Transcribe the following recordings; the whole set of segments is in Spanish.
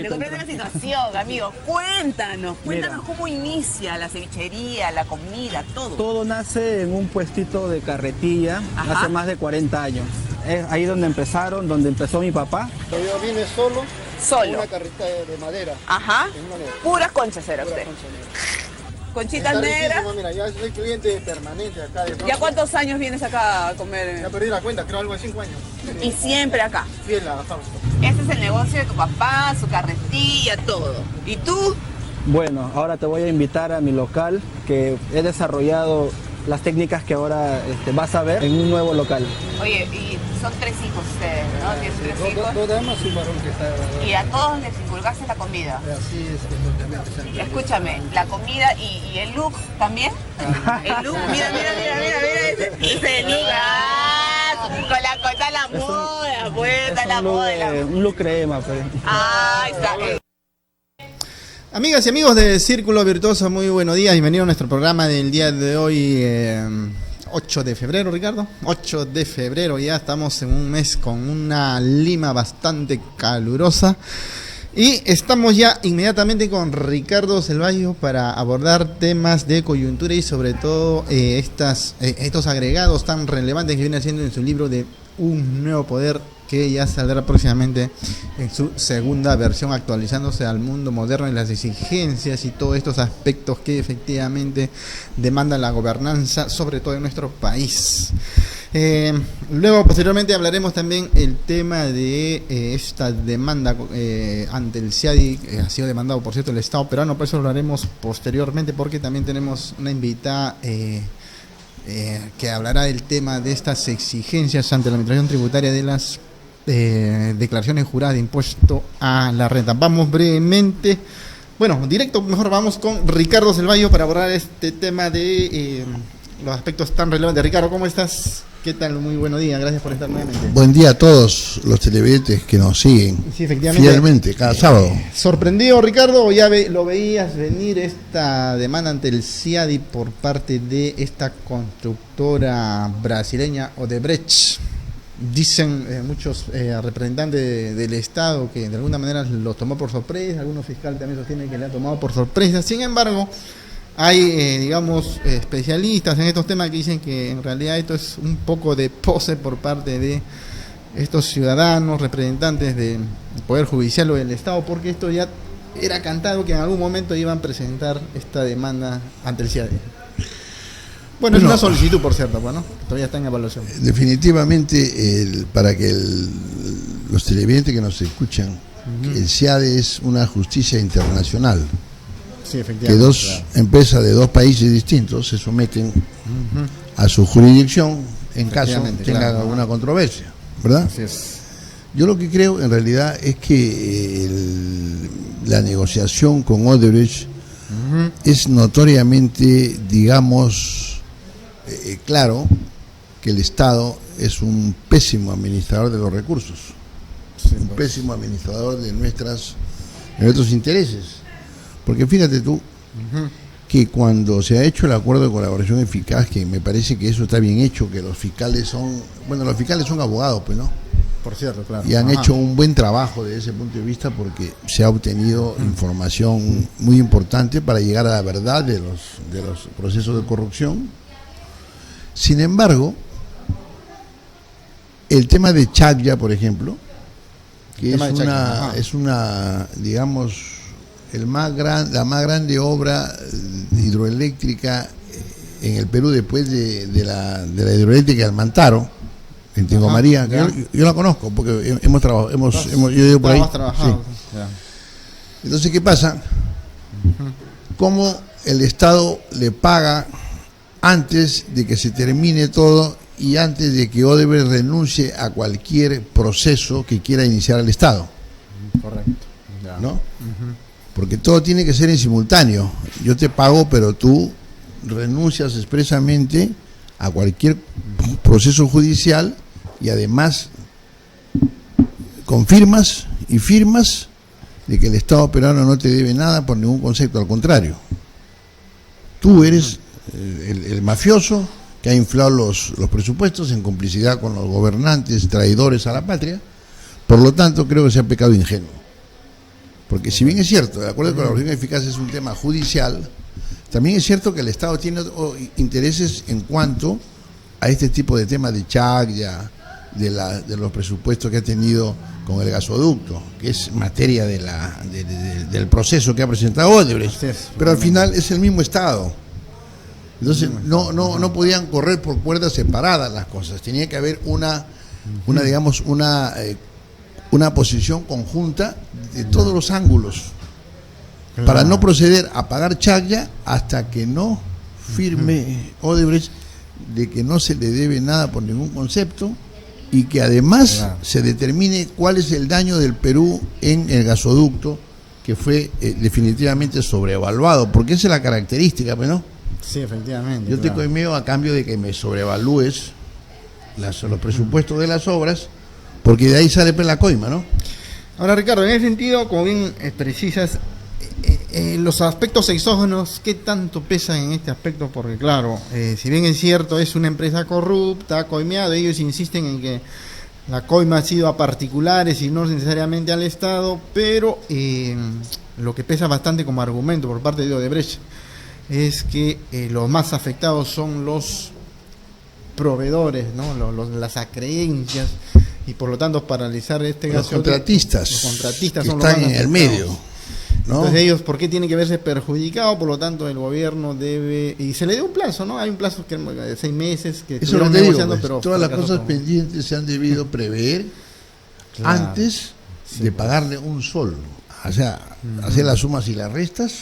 Te comprende la situación, amigo. Cuéntanos cómo inicia la cevichería, la comida, todo. Todo nace en un puestito de carretilla. Ajá. Hace más de 40 años. Es ahí donde empezó mi papá. Yo vine solo. Solo. Una carreta de madera. Ajá. Puras conchas era usted. Conchitas negras. Mira, ya soy cliente permanente acá. ¿Ya cuántos años vienes acá a comer? Ya perdí la cuenta, creo algo de 5 años. Y siempre acá. Fiel a Fausto. Este es el negocio de tu papá, su carretilla, todo. ¿Y tú? Bueno, ahora te voy a invitar a mi local, que he desarrollado las técnicas que ahora vas a ver en un nuevo local. Oye, y son 3 hijos ustedes, ¿no? ¿Tienes 3 hijos? 2 damas y un varón que está... Y a todos les inculcaste la comida. Así es, escúchame, la comida y el look también. El look, mira, ese look. Con la cosa la moda, pues, la moda. Un look crema, pues. Ahí está. Amigas y amigos de Círculo Virtuoso, muy buenos días. Bienvenidos a nuestro programa del día de hoy, 8 de febrero, Ricardo. 8 de febrero, ya estamos en un mes con una Lima bastante calurosa. Y estamos ya inmediatamente con Ricardo Selvallo para abordar temas de coyuntura y sobre todo estos agregados tan relevantes que viene haciendo en su libro de Un Nuevo Poder, que ya saldrá próximamente en su segunda versión, actualizándose al mundo moderno y las exigencias y todos estos aspectos que efectivamente demanda la gobernanza, sobre todo en nuestro país. Luego, posteriormente, hablaremos también el tema de esta demanda ante el CIADI, que ha sido demandado, por cierto, el Estado peruano, por eso lo haremos posteriormente, porque también tenemos una invitada que hablará del tema de estas exigencias ante la Administración Tributaria de las declaraciones juradas de impuesto a la renta. Vamos brevemente, directo, mejor vamos con Ricardo Selvallo para abordar este tema de los aspectos tan relevantes. Ricardo, ¿cómo estás? ¿Qué tal? Muy buenos días, gracias por estar nuevamente. Buen día a todos los televidentes que nos siguen fielmente cada sábado. ¿Sorprendido, Ricardo, o ya lo veías venir esta demanda ante el CIADI por parte de esta constructora brasileña Odebrecht? Dicen muchos representantes del Estado que de alguna manera los tomó por sorpresa, algunos fiscales también sostienen que le han tomado por sorpresa. Sin embargo, hay, especialistas en estos temas que dicen que en realidad esto es un poco de pose por parte de estos ciudadanos, representantes del Poder Judicial o del Estado, porque esto ya era cantado que en algún momento iban a presentar esta demanda ante el CIADI. Bueno, es una solicitud, por cierto, todavía está en evaluación. Definitivamente, para que los televidentes que nos escuchan, el CIADI es una justicia internacional. Sí, que dos empresas de 2 países distintos se someten a su jurisdicción en caso tengan alguna controversia, ¿verdad? Así es. Yo lo que creo en realidad es que la negociación con Odebrecht es notoriamente, claro que el Estado es un pésimo administrador de los recursos, un pésimo administrador de nuestros intereses. Porque fíjate tú que cuando se ha hecho el acuerdo de colaboración eficaz, que me parece que eso está bien hecho, que los fiscales son abogados, pues, ¿no? Por cierto, claro. Y han hecho un buen trabajo desde ese punto de vista, porque se ha obtenido información muy importante para llegar a la verdad de los procesos de corrupción. Sin embargo, el tema de Chaclla, por ejemplo, que es una la más grande obra hidroeléctrica en el Perú después de la hidroeléctrica del Mantaro, en Tingo María. Yo la conozco porque hemos trabajado, yo ido por ahí. Sí. Entonces, ¿qué pasa? ¿Cómo el Estado le paga antes de que se termine todo y antes de que Odebrecht renuncie a cualquier proceso que quiera iniciar el Estado? Correcto. ¿No? Porque todo tiene que ser en simultáneo. Yo te pago, pero tú renuncias expresamente a cualquier proceso judicial y además confirmas y firmas de que el Estado peruano no te debe nada por ningún concepto, al contrario. Tú eres el mafioso que ha inflado los presupuestos en complicidad con los gobernantes traidores a la patria. Por lo tanto, creo que se ha pecado ingenuo. Porque si bien es cierto, el acuerdo de colaboración eficaz es un tema judicial, también es cierto que el Estado tiene intereses en cuanto a este tipo de temas de Chacya, de los presupuestos que ha tenido con el gasoducto, que es materia del proceso que ha presentado Odebrecht. Pero al final es el mismo Estado. Entonces no podían correr por puertas separadas las cosas. Tenía que haber una posición conjunta de todos los ángulos para no proceder a pagar Chacya hasta que no firme Odebrecht de que no se le debe nada por ningún concepto y que además se determine cuál es el daño del Perú en el gasoducto, que fue definitivamente sobrevaluado, porque esa es la característica, ¿no? Sí, efectivamente. Yo te coimeo a cambio de que me sobrevalúes los presupuestos de las obras, porque de ahí sale la coima, ¿no? Ahora, Ricardo, en ese sentido, como bien precisas, los aspectos exógenos, ¿qué tanto pesan en este aspecto? Porque claro, si bien es cierto, es una empresa corrupta, coimeado, ellos insisten en que la coima ha sido a particulares y no necesariamente al Estado, pero lo que pesa bastante como argumento por parte de Odebrecht es que los más afectados son los proveedores, ¿no? Las acreencias, y por lo tanto paralizar este los contratistas que son están los más en el medio, ¿no? Entonces ellos, ¿por qué tienen que verse perjudicados? Por lo tanto, el gobierno debe, y se le dio un plazo, ¿no? Hay un plazo de 6 meses que eso lo negociando, pues, pero todas las cosas pendientes se han debido prever antes de pagarle un sol, o sea, hacer las sumas y las restas,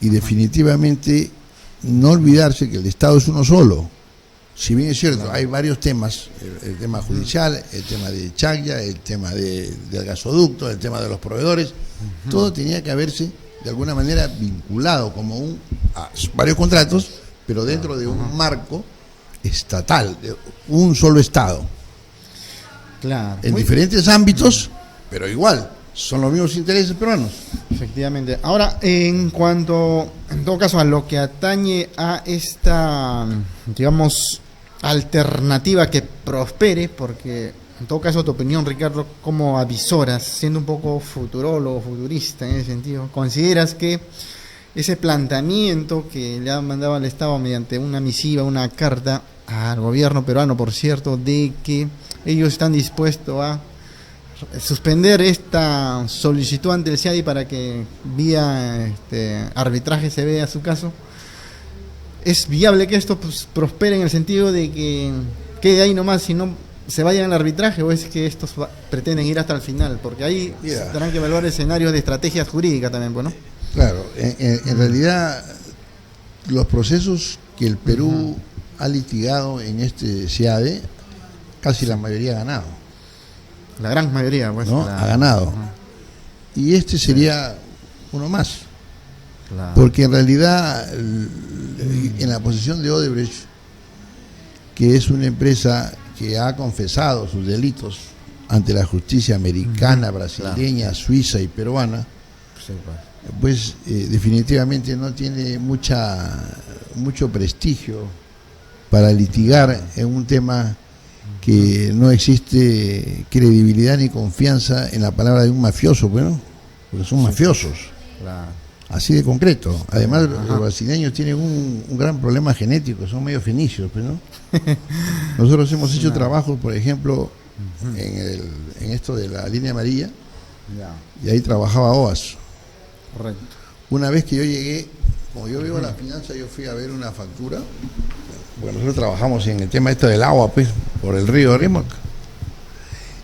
y definitivamente no olvidarse que el Estado es uno solo. Si bien es cierto, hay varios temas, el tema judicial, el tema de Chacya, el tema del gasoducto, el tema de los proveedores, todo tenía que haberse de alguna manera vinculado como a varios contratos, pero dentro de un marco estatal, de un solo Estado. Claro. En diferentes ámbitos, pero igual, son los mismos intereses peruanos. Efectivamente. Ahora, en cuanto, en todo caso, a lo que atañe a esta, digamos, alternativa que prospere, porque en todo caso, tu opinión, Ricardo, como avisoras, siendo un poco futurólogo, futurista en ese sentido, ¿consideras que ese planteamiento que le ha mandado al Estado mediante una misiva, una carta al gobierno peruano, por cierto, de que ellos están dispuestos a suspender esta solicitud ante el CIADI para que vía arbitraje se vea su caso? ¿Es viable que esto prospere en el sentido de que quede ahí nomás y no se vayan al arbitraje, o es que estos pretenden ir hasta el final? Porque ahí tendrán que evaluar escenarios de estrategias jurídicas también, ¿no? Claro, en realidad los procesos que el Perú ha litigado en este CIADE, casi la mayoría ha ganado. La gran mayoría, pues. ¿No? Ha ganado. Y este sería uno más. Claro. Porque en realidad, en la posición de Odebrecht, que es una empresa que ha confesado sus delitos ante la justicia americana, brasileña, suiza y peruana, pues definitivamente no tiene mucho prestigio para litigar en un tema que no existe credibilidad ni confianza en la palabra de un mafioso, bueno, porque son mafiosos, así de concreto. Además, los brasileños tienen un gran problema genético, son medio fenicios, ¿no? Nosotros hemos hecho trabajos, por ejemplo, en esto de la línea amarilla, y ahí trabajaba OAS. Correcto. Una vez que yo llegué, como yo veo la finanza, yo fui a ver una factura, porque nosotros trabajamos en el tema esto del agua, pues, por el río Rímac,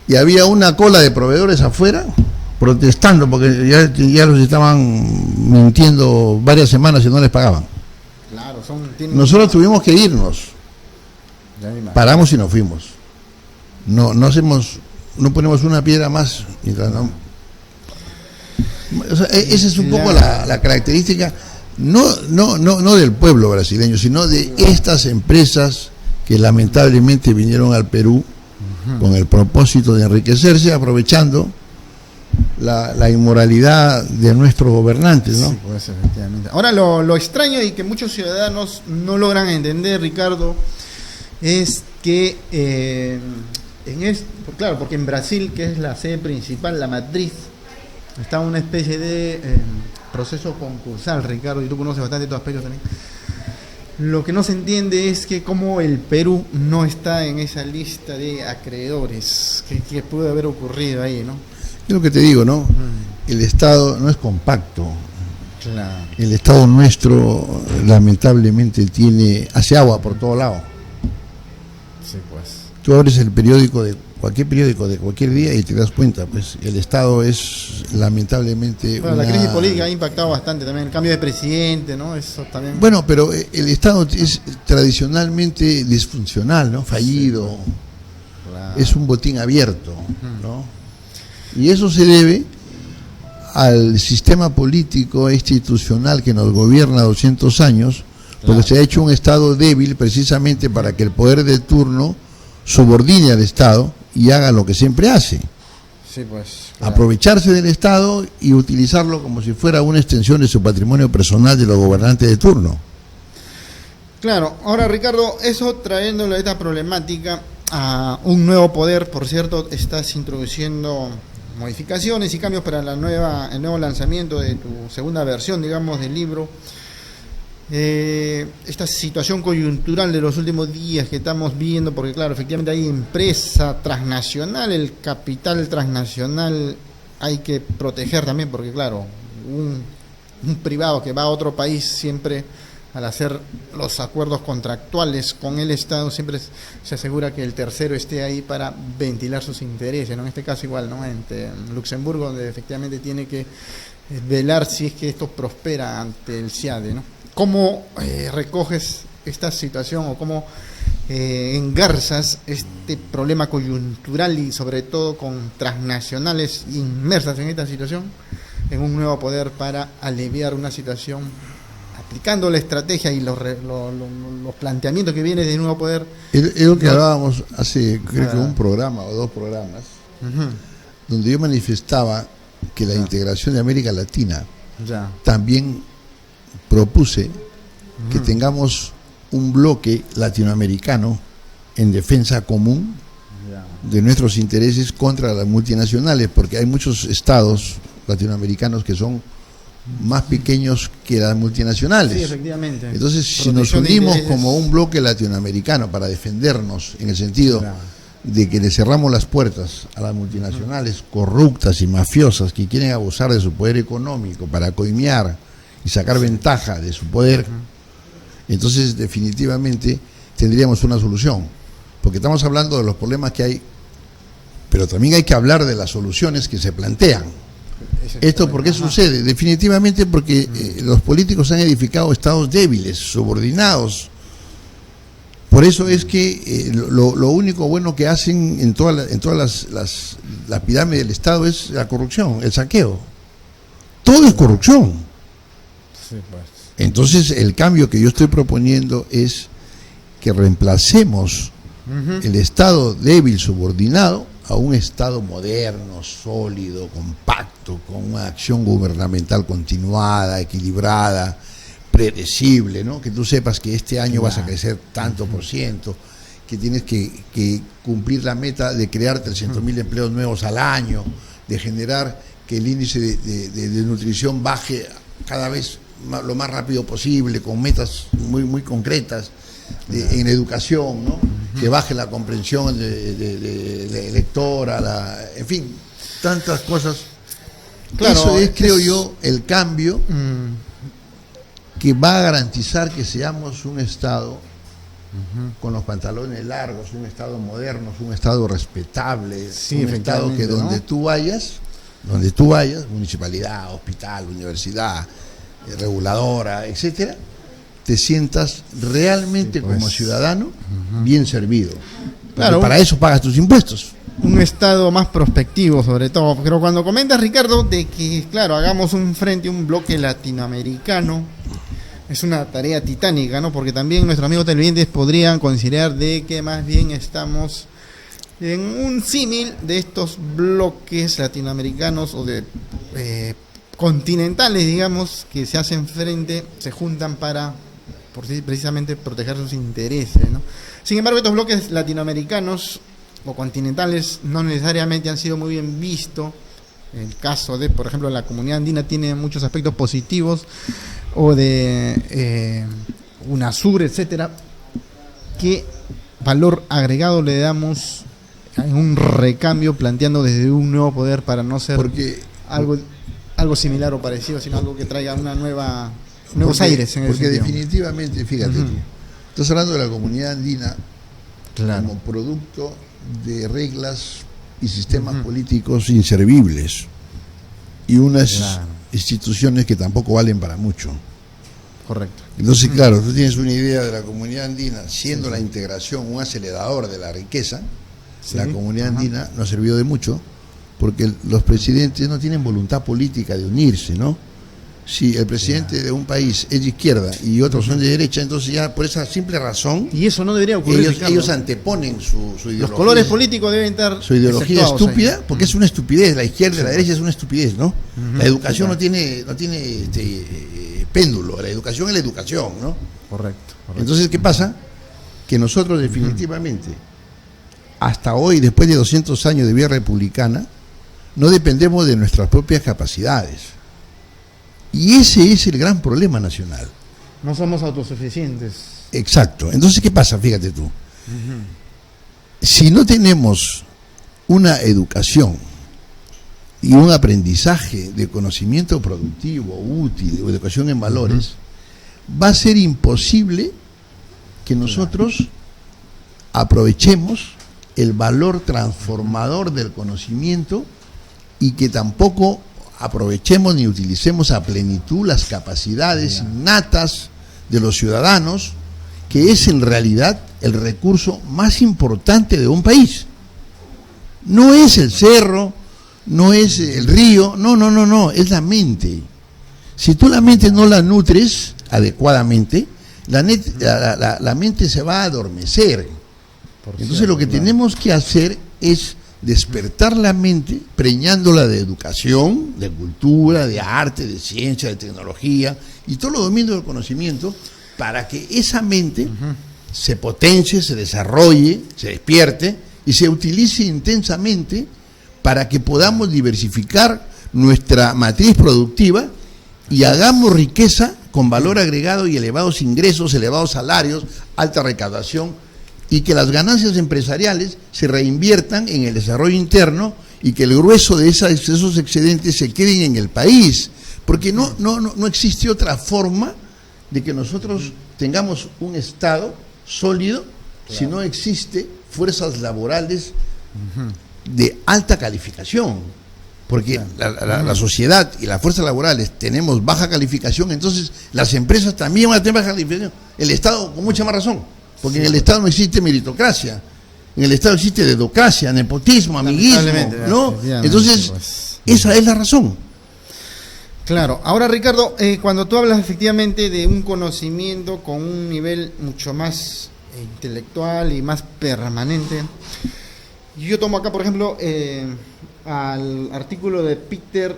y había una cola de proveedores afuera protestando porque ya los estaban mintiendo varias semanas y no les pagaban. Claro, nosotros tuvimos que irnos, paramos y nos fuimos. No ponemos una piedra más mientras no. O sea, esa es un poco la característica, no del pueblo brasileño, sino de estas empresas que lamentablemente vinieron al Perú con el propósito de enriquecerse, aprovechando la inmoralidad de nuestros gobernantes, ¿no? Sí, pues, efectivamente. Ahora, lo extraño y que muchos ciudadanos no logran entender, Ricardo, es que claro, porque en Brasil, que es la sede principal, la matriz, Está una especie de proceso concursal, Ricardo, y tú conoces bastante estos aspectos también. Lo que no se entiende es que como el Perú no está en esa lista de acreedores, que puede haber ocurrido ahí, ¿no? Es lo que te digo, ¿no? El Estado no es compacto. Claro. El Estado nuestro lamentablemente hace agua por todo lado. Sí, pues. Tú abres el periódico de cualquier día y te das cuenta, pues el Estado es lamentablemente Bueno, la crisis política ha impactado bastante también, el cambio de presidente, ¿no? Eso también. Bueno, pero el Estado es tradicionalmente disfuncional, ¿no? Fallido. Claro. Es un botín abierto, ¿no? Y eso se debe al sistema político e institucional que nos gobierna 200 años, porque se ha hecho un Estado débil precisamente para que el poder de turno subordine al Estado y haga lo que siempre hace. Sí, pues. Claro. Aprovecharse del Estado y utilizarlo como si fuera una extensión de su patrimonio personal de los gobernantes de turno. Claro, ahora Ricardo, eso trayéndolo a esta problemática a un nuevo poder, por cierto, estás introduciendo modificaciones y cambios para el nuevo lanzamiento de tu segunda versión, digamos, del libro. Esta situación coyuntural de los últimos días que estamos viendo, porque claro, efectivamente hay empresa transnacional, el capital transnacional hay que proteger también, porque claro, un privado que va a otro país siempre, al hacer los acuerdos contractuales con el Estado, siempre se asegura que el tercero esté ahí para ventilar sus intereses, ¿no? En este caso igual, ¿no? En Luxemburgo, donde efectivamente tiene que velar si es que esto prospera ante el CIADE, ¿no? ¿Cómo recoges esta situación o cómo engarzas este problema coyuntural y sobre todo con transnacionales inmersas en esta situación en un nuevo poder para aliviar una situación, aplicando la estrategia y los planteamientos que vienen del nuevo poder? Es lo que hablábamos hace, creo que un programa o 2 programas, donde yo manifestaba que la integración de América Latina también propuse que tengamos un bloque latinoamericano en defensa común de nuestros intereses contra las multinacionales, porque hay muchos estados latinoamericanos que son más pequeños que las multinacionales. Sí, efectivamente. Entonces, si nos unimos como un bloque latinoamericano para defendernos, en el sentido de que le cerramos las puertas a las multinacionales corruptas y mafiosas que quieren abusar de su poder económico para coimear y sacar ventaja de su poder, entonces definitivamente tendríamos una solución, porque estamos hablando de los problemas que hay, pero también hay que hablar de las soluciones que se plantean. ¿Esto por qué sucede? Definitivamente porque los políticos han edificado estados débiles, subordinados. Por eso es que lo único bueno que hacen en todas las pirámides del Estado es la corrupción, el saqueo. Todo es corrupción. Entonces el cambio que yo estoy proponiendo es que reemplacemos el Estado débil, subordinado, a un Estado moderno, sólido, compacto, con una acción gubernamental continuada, equilibrada, predecible, ¿no? Que tú sepas que este año vas a crecer tanto por ciento, que tienes que cumplir la meta de crear 300.000 empleos nuevos al año, de generar que el índice de nutrición baje cada vez lo más rápido posible, con metas muy concretas en educación, ¿no? Que baje la comprensión de lectora, en fin, tantas cosas. Claro, eso es, creo yo, el cambio que va a garantizar que seamos un Estado con los pantalones largos, un Estado moderno, un Estado respetable, un Estado que donde tú vayas, municipalidad, hospital, universidad, reguladora, etcétera, te sientas realmente como ciudadano bien servido. Claro, para eso pagas tus impuestos. Un Estado más prospectivo, sobre todo. Pero cuando comentas, Ricardo, de que, claro, hagamos un frente, un bloque latinoamericano, es una tarea titánica, ¿no? Porque también nuestros amigos televidentes podrían considerar de que más bien estamos en un símil de estos bloques latinoamericanos o de continentales, digamos, que se hacen frente, se juntan para precisamente proteger sus intereses, ¿no? Sin embargo, estos bloques latinoamericanos o continentales no necesariamente han sido muy bien vistos el caso de, por ejemplo, la comunidad andina tiene muchos aspectos positivos, o de UNASUR, etcétera, ¿qué valor agregado le damos en un recambio planteando desde un nuevo poder para no ser algo similar o parecido, sino algo que traiga una nuevos aires en porque ese sentido? definitivamente, fíjate, estás hablando de la comunidad andina como producto de reglas y sistemas políticos inservibles y unas instituciones que tampoco valen para mucho. Correcto. Entonces, claro, tú tienes una idea de la comunidad andina, siendo la integración un acelerador de la riqueza. La comunidad andina no ha servido de mucho, porque los presidentes no tienen voluntad política de unirse, ¿no? Si el presidente de un país es de izquierda y otros son de derecha, entonces ya por esa simple razón, y eso no debería ocurrir. Ellos anteponen su ideología. Los colores políticos deben estar su ideología estúpida, ahí. porque es una estupidez. La izquierda y la derecha es una estupidez, ¿no? La educación no tiene péndulo. La educación es la educación, ¿no? Correcto. Entonces, ¿qué pasa? Que nosotros definitivamente, hasta hoy, después de 200 años de vida republicana, no dependemos de nuestras propias capacidades. Y ese es el gran problema nacional. No somos autosuficientes. Exacto. Entonces, ¿qué pasa? Fíjate tú. Si no tenemos una educación y un aprendizaje de conocimiento productivo, útil, o educación en valores, va a ser imposible que nosotros aprovechemos el valor transformador del conocimiento y que tampoco aprovechemos ni utilicemos a plenitud las capacidades innatas de los ciudadanos, que es en realidad el recurso más importante de un país. No es el cerro, no es el río, no, es la mente. Si tú la mente no la nutres adecuadamente, la mente se va a adormecer. Entonces lo que tenemos que hacer es despertar la mente, preñándola de educación, de cultura, de arte, de ciencia, de tecnología y todos los dominios del conocimiento, para que esa mente se potencie, se desarrolle, se despierte y se utilice intensamente para que podamos diversificar nuestra matriz productiva y hagamos riqueza con valor agregado y elevados ingresos, elevados salarios, alta recaudación, y que las ganancias empresariales se reinviertan en el desarrollo interno y que el grueso de esos excedentes se queden en el país, porque no existe otra forma de que nosotros tengamos un Estado sólido si no existe fuerzas laborales de alta calificación, porque la sociedad y las fuerzas laborales tenemos baja calificación, entonces las empresas también van a tener baja calificación, el Estado con mucha más razón. Porque en el Estado no existe meritocracia, en el Estado existe dedocracia, nepotismo, amiguismo, ¿no? Entonces, esa es la razón. Claro. Ahora, Ricardo, cuando tú hablas efectivamente de un conocimiento con un nivel mucho más intelectual y más permanente, yo tomo acá, por ejemplo, al artículo de Peter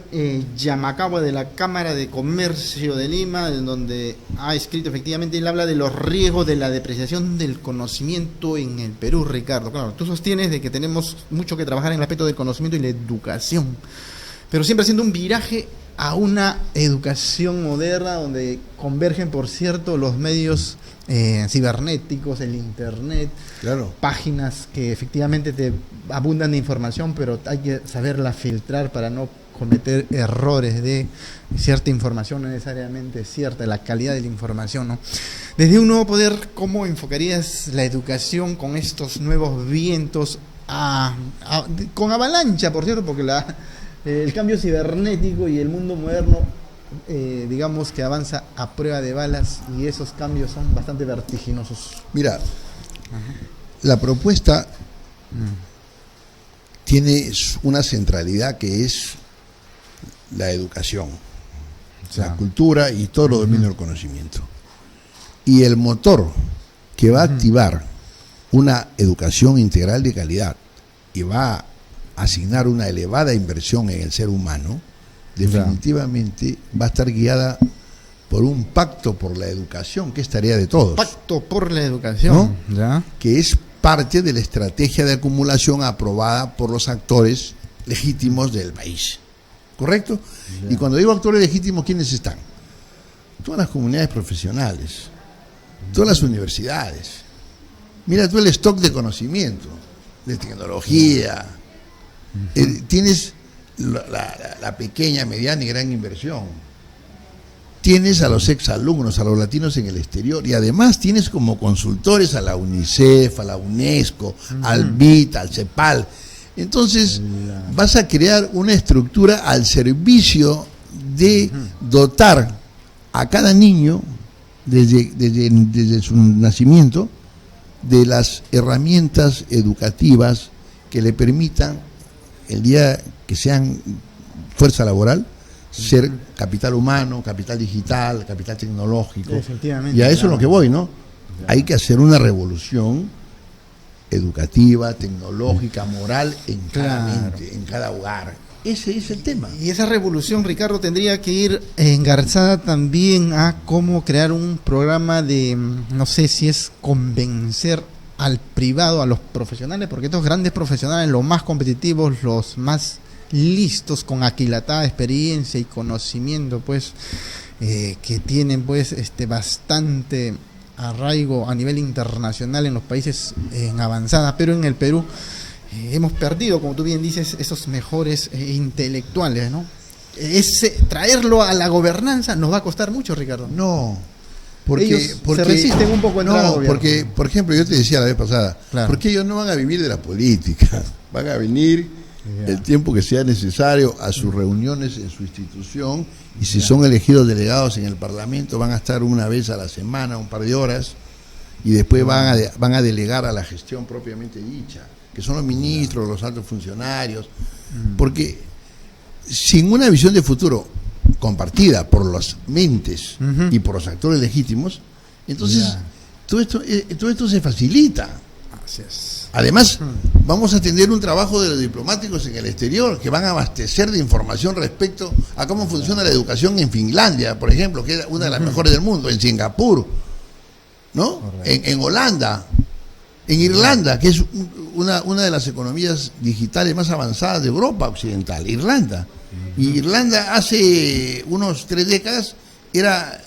Yamakawa de la Cámara de Comercio de Lima, en donde ha escrito efectivamente, él habla de los riesgos de la depreciación del conocimiento en el Perú, Ricardo. Claro, tú sostienes de que tenemos mucho que trabajar en el aspecto del conocimiento y la educación, pero siempre haciendo un viraje a una educación moderna donde convergen, por cierto, los medios cibernéticos, el internet, páginas que efectivamente te abundan de información, pero hay que saberla filtrar para no cometer errores de cierta información no necesariamente cierta, la calidad de la información, ¿no? Desde un nuevo poder, ¿cómo enfocarías la educación con estos nuevos vientos con avalancha, por cierto, porque el cambio cibernético y el mundo moderno digamos que avanza a prueba de balas y esos cambios son bastante vertiginosos? Mira, la propuesta tiene una centralidad que es la educación, la cultura y todo lo dominio del conocimiento. Y el motor que va a activar una educación integral de calidad y va a asignar una elevada inversión en el ser humano, definitivamente va a estar guiada por un pacto por la educación, que es tarea de todos. Pacto por la educación, ¿no? Que es parte de la estrategia de acumulación aprobada por los actores legítimos del país. ¿correcto? Y cuando digo actores legítimos, ¿quiénes están? Todas las comunidades profesionales, todas las universidades. Mira tú el stock de conocimiento, de tecnología. Tienes la pequeña, mediana y gran inversión. Tienes a los exalumnos, a los latinos en el exterior, y además tienes como consultores a la UNICEF, a la UNESCO, al BIT, al CEPAL. Entonces vas a crear una estructura al servicio de dotar a cada niño desde su nacimiento de las herramientas educativas que le permitan, el día que sean fuerza laboral, ser capital humano, capital digital, capital tecnológico. Efectivamente, y a eso es lo que voy, ¿no? Hay que hacer una revolución educativa, tecnológica, moral en cada mente, en cada hogar. Ese es el tema. Y esa revolución, Ricardo, tendría que ir engarzada también a cómo crear un programa de, no sé si es convencer al privado, a los profesionales, porque estos grandes profesionales, los más competitivos, los más listos, con aquilatada experiencia y conocimiento, pues, que tienen, pues, bastante arraigo a nivel internacional en los países en avanzada, pero en el Perú hemos perdido, como tú bien dices, esos mejores intelectuales, ¿no? Traerlo a la gobernanza nos va a costar mucho, Ricardo. No, Ellos se resisten un poco a entrar al gobierno. porque, por ejemplo, yo te decía la vez pasada, Claro. porque ellos no van a vivir de la política, van a venir el tiempo que sea necesario a sus reuniones en su institución, y si son elegidos delegados en el Parlamento van a estar una vez a la semana, un par de horas, y después van a delegar a la gestión propiamente dicha, que son los ministros, los altos funcionarios, porque sin una visión de futuro compartida por las mentes y por los actores legítimos, entonces todo esto se facilita. Así es. Además, vamos a tener un trabajo de los diplomáticos en el exterior que van a abastecer de información respecto a cómo funciona la educación en Finlandia, por ejemplo, que es una de las mejores del mundo, en Singapur, ¿no? En Holanda, en Irlanda, que es una de las economías digitales más avanzadas de Europa Occidental, Irlanda. Y Irlanda hace unos 3 décadas era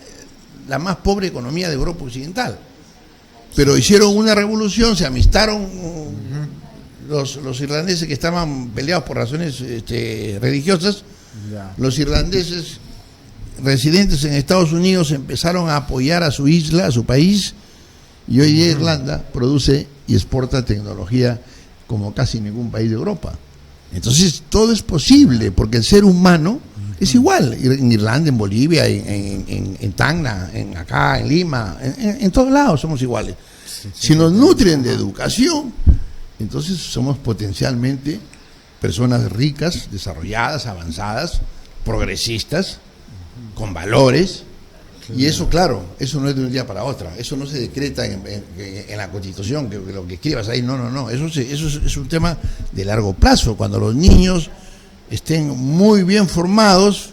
la más pobre economía de Europa Occidental. Pero hicieron una revolución, se amistaron los irlandeses que estaban peleados por razones religiosas. Los irlandeses residentes en Estados Unidos empezaron a apoyar a su isla, a su país, y hoy día Irlanda produce y exporta tecnología como casi ningún país de Europa. Entonces todo es posible, porque el ser humano es igual, en Irlanda, en Bolivia, en Tacna, acá, en Lima, en todos lados somos iguales. Si nos nutren de educación, entonces somos potencialmente personas ricas, desarrolladas, avanzadas, progresistas, con valores. Y eso, claro, eso no es de un día para otro, eso no se decreta en la Constitución, que lo que escribas ahí, no, eso es un tema de largo plazo, cuando los niños estén muy bien formados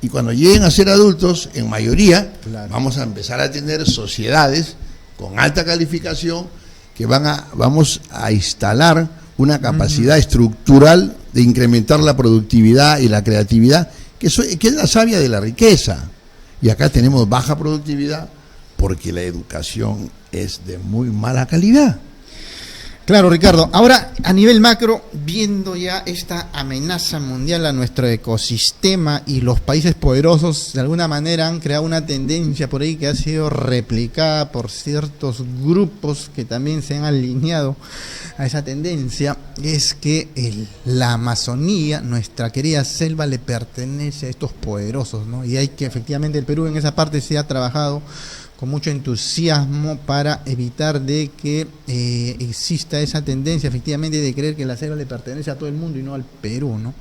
y cuando lleguen a ser adultos, en mayoría, vamos a empezar a tener sociedades con alta calificación que vamos a instalar una capacidad estructural de incrementar la productividad y la creatividad, que es la savia de la riqueza. Y acá tenemos baja productividad porque la educación es de muy mala calidad. Claro, Ricardo. Ahora, a nivel macro, viendo ya esta amenaza mundial a nuestro ecosistema, y los países poderosos de alguna manera han creado una tendencia por ahí que ha sido replicada por ciertos grupos que también se han alineado a esa tendencia, es que la Amazonía, nuestra querida selva, le pertenece a estos poderosos, ¿no? Y hay que, efectivamente, el Perú en esa parte se ha trabajado con mucho entusiasmo para evitar de que exista esa tendencia, efectivamente, de creer que la selva le pertenece a todo el mundo y no al Perú, ¿no?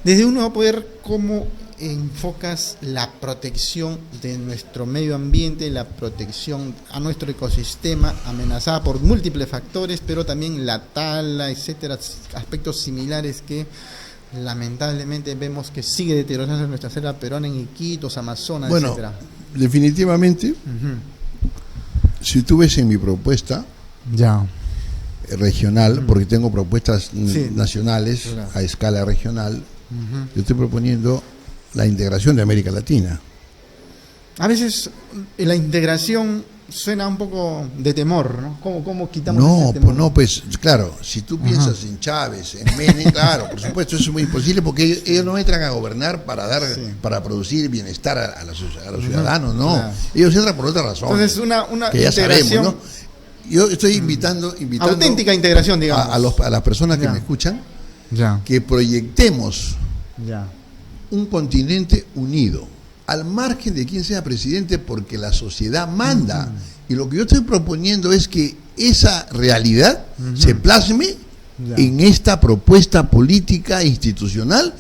Desde uno va a poder, ¿cómo enfocas la protección de nuestro medio ambiente, la protección a nuestro ecosistema amenazada por múltiples factores, pero también la tala, etcétera, aspectos similares que lamentablemente vemos que sigue deteriorándose nuestra selva peruana en Iquitos, Amazonas, etcétera? Definitivamente, si tú ves en mi propuesta regional, porque tengo propuestas nacionales a escala regional, Yo estoy proponiendo la integración de América Latina. A veces la integración suena un poco de temor, ¿no? ¿Cómo quitamos ese temor? No, pues claro, si tú piensas en Chávez, en Menem, claro, por supuesto, eso es muy imposible porque ellos no entran a gobernar para producir bienestar a los ciudadanos, no. Claro. Ellos entran por otra razón. Entonces una que ya integración, sabemos, ¿no? Yo estoy invitando auténtica integración, digamos. a las personas que Ya. me escuchan, Ya. que proyectemos Ya. un continente unido, al margen de quién sea presidente, porque la sociedad manda. Y lo que yo estoy proponiendo es que esa realidad se plasme en esta propuesta política e institucional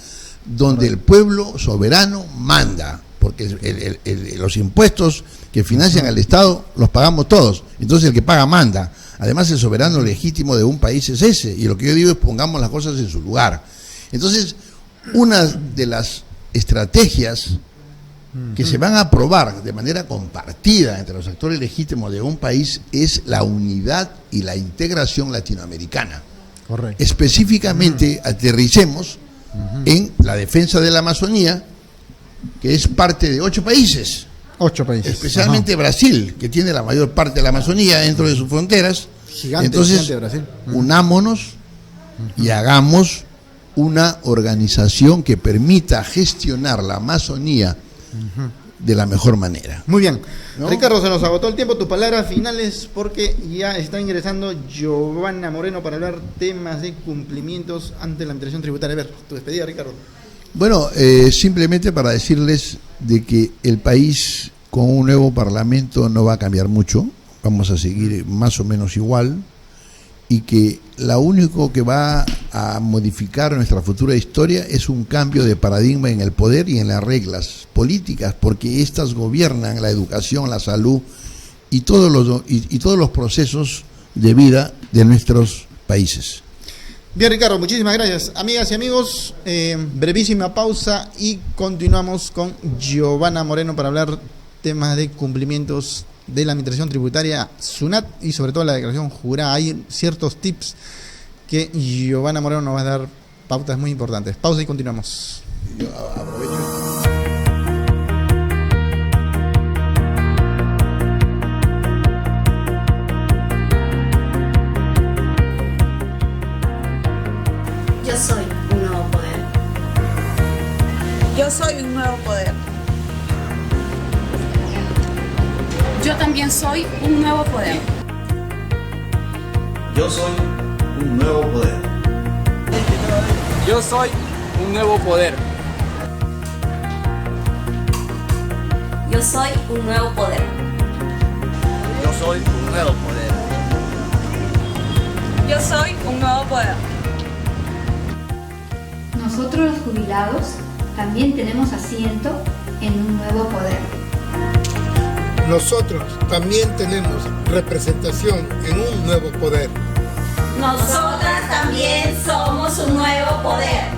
donde el pueblo soberano manda, porque los impuestos que financian al Estado los pagamos todos, entonces el que paga manda. Además, el soberano legítimo de un país es ese, y lo que yo digo es pongamos las cosas en su lugar. Entonces, una de las estrategias que se van a aprobar de manera compartida entre los actores legítimos de un país es la unidad y la integración latinoamericana. Correcto. Específicamente, aterricemos en la defensa de la Amazonía, que es parte de 8 países. 8 países. Especialmente Brasil, que tiene la mayor parte de la Amazonía dentro de sus fronteras. Gigante, Entonces, gigante Brasil. unámonos y hagamos una organización que permita gestionar la Amazonía de la mejor manera. Muy bien. ¿No? Ricardo, se nos agotó el tiempo. Tus palabras finales, porque ya está ingresando Giovanna Moreno para hablar temas de cumplimientos ante la administración tributaria. A ver, tu despedida, Ricardo. Bueno, simplemente para decirles de que el país con un nuevo parlamento no va a cambiar mucho, vamos a seguir más o menos igual, y que lo único que va a modificar nuestra futura historia es un cambio de paradigma en el poder y en las reglas políticas, porque estas gobiernan la educación, la salud y todos los procesos de vida de nuestros países. Bien, Ricardo, muchísimas gracias. Amigas y amigos, brevísima pausa y continuamos con Giovanna Moreno para hablar temas de cumplimientos de la administración tributaria, SUNAT, y sobre todo la declaración jurada. Hay ciertos tips que Giovanna Moreno nos va a dar, pautas muy importantes. Pausa y continuamos. Yo aprovecho. Yo soy un nuevo poder. Yo soy un nuevo poder. Yo también soy un nuevo poder. Yo soy un nuevo poder. Yo soy un nuevo poder. Yo soy un nuevo poder. Yo soy un nuevo poder. Yo soy un nuevo poder. Nosotros los jubilados también tenemos asiento en un nuevo poder. Nosotros también tenemos representación en un nuevo poder. Nosotras también somos un nuevo poder.